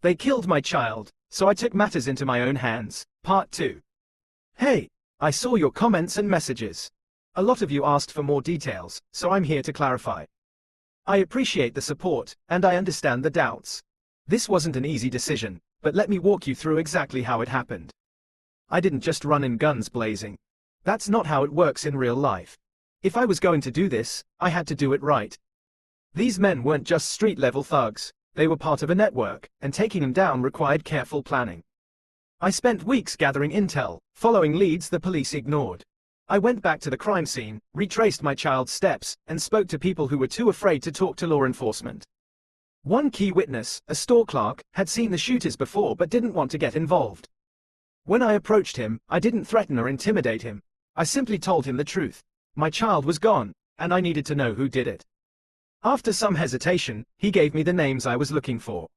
They killed my child, so I took matters into my own hands. Part 2. Hey, I saw your comments and messages. A lot of you asked for more details, so I'm here to clarify. I appreciate the support, and I understand the doubts. This wasn't an easy decision, but let me walk you through exactly how it happened. I didn't just run in guns blazing. That's not how it works in real life. If I was going to do this, I had to do it right. These men weren't just street-level thugs, they were part of a network, and taking them down required careful planning. I spent weeks gathering intel, following leads the police ignored. I went back to the crime scene, retraced my child's steps, and spoke to people who were too afraid to talk to law enforcement. One key witness, a store clerk, had seen the shooters before but didn't want to get involved. When I approached him, I didn't threaten or intimidate him. I simply told him the truth. My child was gone, and I needed to know who did it. After some hesitation, he gave me the names I was looking for.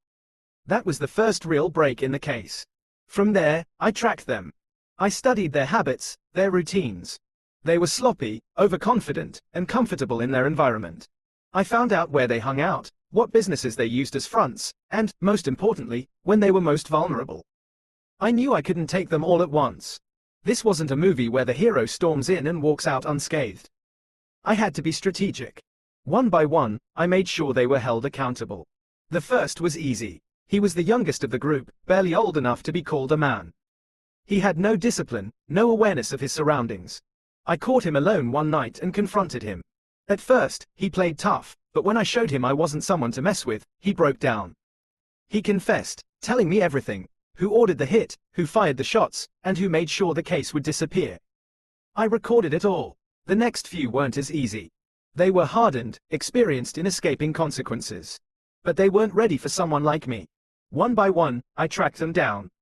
That was the first real break in the case. From there, I tracked them. I studied their habits, their routines. They were sloppy, overconfident, and comfortable in their environment. I found out where they hung out, what businesses they used as fronts, and, most importantly, when they were most vulnerable. I knew I couldn't take them all at once. This wasn't a movie where the hero storms in and walks out unscathed. I had to be strategic. One by one, I made sure they were held accountable. The first was easy. He was the youngest of the group, barely old enough to be called a man. He had no discipline, no awareness of his surroundings. I caught him alone one night and confronted him. At first, he played tough, but when I showed him I wasn't someone to mess with, he broke down. He confessed, telling me everything: who ordered the hit, who fired the shots, and who made sure the case would disappear. I recorded it all. The next few weren't as easy. They were hardened, experienced in escaping consequences. But they weren't ready for someone like me. One by one, I tracked them down.